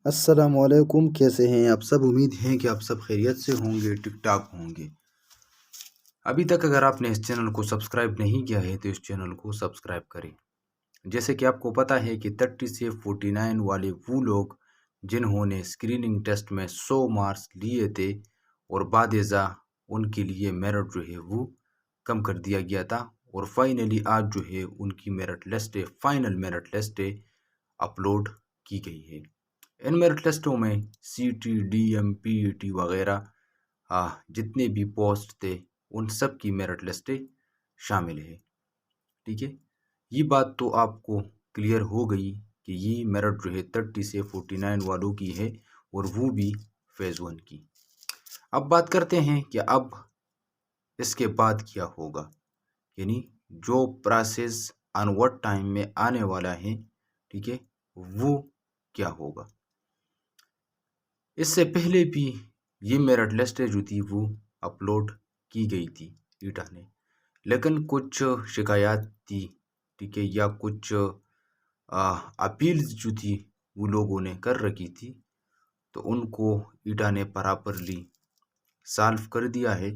السلام علیکم، کیسے ہیں آپ سب؟ امید ہے کہ آپ سب خیریت سے ہوں گے، ٹک ٹاک ہوں گے۔ ابھی تک اگر آپ نے اس چینل کو سبسکرائب نہیں کیا ہے تو اس چینل کو سبسکرائب کریں۔ جیسے کہ آپ کو پتہ ہے کہ 30 سے 49 والے وہ لوگ جنہوں نے اسکریننگ ٹیسٹ میں 100 مارکس لیے تھے اور بعد ازاں ان کے لیے میرٹ جو ہے وہ کم کر دیا گیا تھا، اور فائنلی آج جو ہے ان کی merit list final merit list upload کی گئی ہے۔ ان میرٹ لسٹوں میں سی ٹی، ڈی ایم، پی ای ٹی وغیرہ جتنے بھی پوسٹ تھے ان سب کی میرٹ لسٹیں شامل ہے۔ ٹھیک ہے، یہ بات تو آپ کو کلیئر ہو گئی کہ یہ میرٹ جو ہے 30 سے 49 والوں کی ہے، اور وہ بھی فیز 1 کی۔ اب بات کرتے ہیں کہ اب اس کے بعد کیا ہوگا، یعنی جو پروسیس آن وٹ ٹائم میں آنے والا ہے، ٹھیک ہے، وہ کیا ہوگا۔ اس سے پہلے بھی یہ میرٹ لسٹ جو تھی وہ اپلوڈ کی گئی تھی ایٹا نے، لیکن کچھ شکایات تھی، ٹھیک ہے، یا کچھ اپیلز جو تھی وہ لوگوں نے کر رکھی تھی، تو ان کو ایٹا نے پراپرلی سالو کر دیا ہے،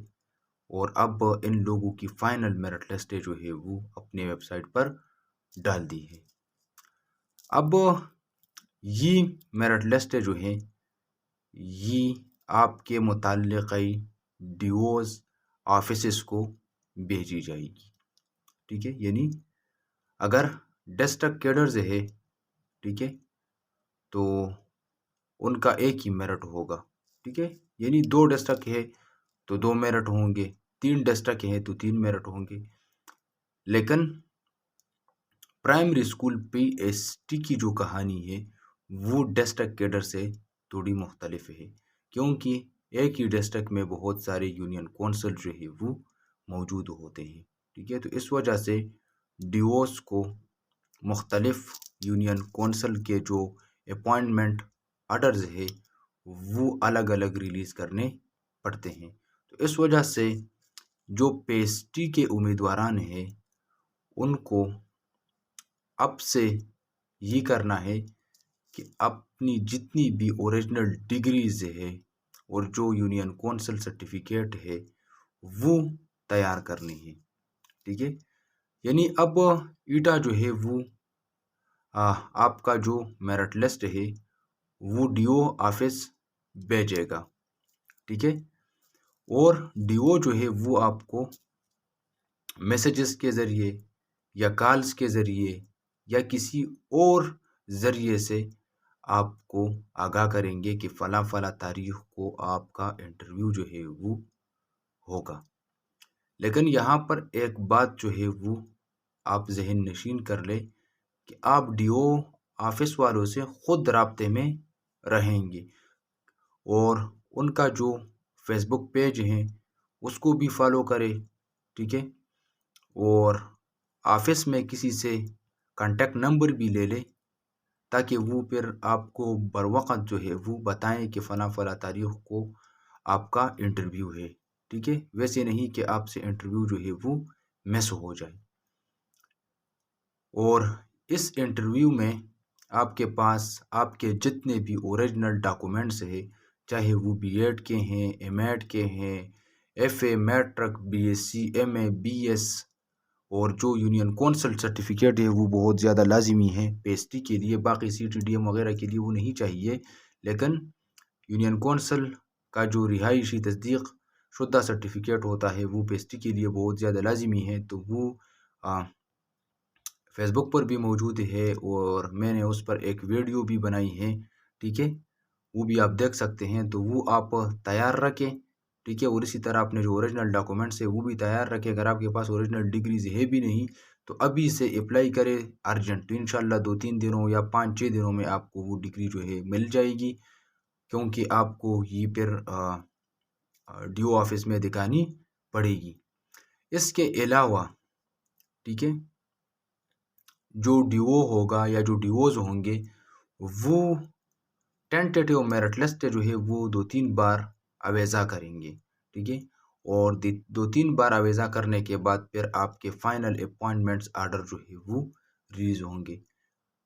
اور اب ان لوگوں کی فائنل میرٹ لسٹ جو ہے وہ اپنے ویب سائٹ پر ڈال دی ہے۔ اب یہ میرٹ لسٹ جو ہے یہ آپ کے متعلقہ ڈیوز آفیسز کو بھیجی جائے گی، ٹھیک ہے، یعنی اگر ڈسٹرکٹ کیڈرز ہے، ٹھیک ہے، تو ان کا ایک ہی میرٹ ہوگا، ٹھیک ہے، یعنی 2 ڈسٹرکٹ ہے تو 2 میرٹ ہوں گے، 3 ڈسٹرکٹ ہے تو 3 میرٹ ہوں گے۔ لیکن primary school P S T کی جو کہانی ہے وہ ڈسٹرکٹ کیڈر سے تھوڑی مختلف ہے، کیونکہ ایک ہی ڈسٹرکٹ میں بہت سارے یونین کونسل جو ہے وہ موجود ہوتے ہیں، ٹھیک ہے، تو اس وجہ سے ڈیوز کو مختلف یونین کونسل کے جو اپوائنٹمنٹ آرڈرز ہے وہ الگ الگ ریلیز کرنے پڑتے ہیں۔ تو اس وجہ سے جو پی ایس ٹی کے امیدواران ہیں ان کو اب سے یہ کرنا ہے کہ اپنی جتنی بھی اوریجنل ڈگریز ہے اور جو یونین کونسل سرٹیفکیٹ ہے وہ تیار کرنی ہے، ٹھیک ہے، یعنی اب ایٹا جو ہے وہ آپ کا جو میرٹ لسٹ ہے وہ ڈیو آفس بھیجے گا، ٹھیک ہے، اور ڈیو جو ہے وہ آپ کو میسیجز کے ذریعے یا کالز کے ذریعے یا کسی اور ذریعے سے آپ کو آگاہ کریں گے کہ فلاں فلاں تاریخ کو آپ کا انٹرویو جو ہے وہ ہوگا۔ لیکن یہاں پر ایک بات جو ہے وہ آپ ذہن نشین کر لیں کہ آپ ڈیو آفس والوں سے خود رابطے میں رہیں گے، اور ان کا جو فیس بک پیج ہے اس کو بھی فالو کرے، ٹھیک ہے، اور آفس میں کسی سے کانٹیکٹ نمبر بھی لے لے تاکہ وہ پھر آپ کو بر وقت جو ہے وہ بتائیں کہ فلاں فلاں تاریخ کو آپ کا انٹرویو ہے، ٹھیک ہے، ویسے نہیں کہ آپ سے انٹرویو جو ہے وہ مس ہو جائے۔ اور اس انٹرویو میں آپ کے پاس آپ کے جتنے بھی اوریجنل ڈاکومنٹس ہیں، چاہے وہ بی ایڈ کے ہیں، ایم ایڈ کے ہیں، F A, matric, B S C, M A, B S, اور جو یونین کونسل سرٹیفکیٹ ہے وہ بہت زیادہ لازمی ہے پی ایس ٹی کے لیے، باقی سی ٹی ڈی ایم وغیرہ کے لیے وہ نہیں چاہیے، لیکن یونین کونسل کا جو رہائشی تصدیق شدہ سرٹیفکیٹ ہوتا ہے وہ پی ایس ٹی کے لیے بہت زیادہ لازمی ہے، تو وہ فیس بک پر بھی موجود ہے، اور میں نے اس پر ایک ویڈیو بھی بنائی ہے، ٹھیک ہے، وہ بھی آپ دیکھ سکتے ہیں، تو وہ آپ تیار رکھیں، ٹھیک ہے، اور اسی طرح اپنے جو اوریجنل ڈاکومنٹس ہے وہ بھی تیار رکھیں۔ اگر آپ کے پاس اوریجنل ڈگریز ہے بھی نہیں تو ابھی سے اپلائی کرے ارجنٹ، انشاءاللہ 2-3 دنوں یا 5-6 دنوں میں آپ کو وہ ڈگری جو ہے مل جائے گی، کیونکہ آپ کو یہ پھر ڈیو آفس میں دکھانی پڑے گی۔ اس کے علاوہ، ٹھیک ہے، جو ڈیو ہوگا یا جو ڈیوز ہوں گے وہ ٹینٹیٹیو میرٹ لسٹ جو ہے وہ 2-3 بار اویزا کریں گے، ٹھیک ہے، اور 2-3 بار اویزا کرنے کے بعد پھر آپ کے فائنل اپوائنٹمنٹس آرڈر جو ہے وہ ریلیز ہوں گے۔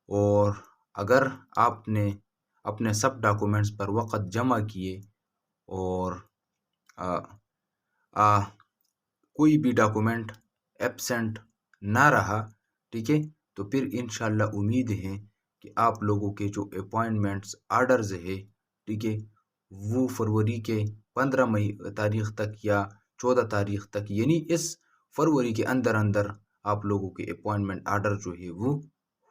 اور اگر آپ نے اپنے سب ڈاکومنٹس پر وقت جمع کیے اور کوئی بھی ڈاکومنٹ ایبسنٹ نہ رہا، ٹھیک ہے، تو پھر انشاءاللہ امید ہے کہ آپ لوگوں کے جو اپوائنٹمنٹس آرڈرز ہے، ٹھیک ہے، وہ فروری کے 15 تاریخ تک یا 14 تاریخ تک، یعنی اس فروری کے اندر آپ لوگوں کے اپوائنٹمنٹ آرڈر جو ہے وہ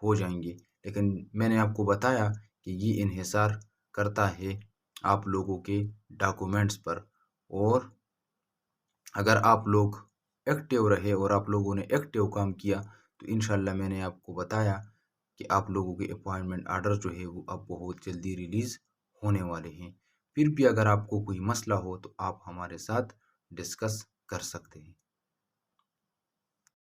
ہو جائیں گے۔ لیکن میں نے آپ کو بتایا کہ یہ انحصار کرتا ہے آپ لوگوں کے ڈاکومنٹس پر، اور اگر آپ لوگ ایکٹیو رہے اور آپ لوگوں نے ایکٹیو کام کیا تو انشاءاللہ میں نے آپ کو بتایا کہ آپ لوگوں کے اپوائنٹمنٹ آرڈر جو ہے وہ اب بہت جلدی ریلیز ہونے والے ہیں۔ پھر بھی اگر آپ کو کوئی مسئلہ ہو تو آپ ہمارے ساتھ ڈسکس کر سکتے ہیں۔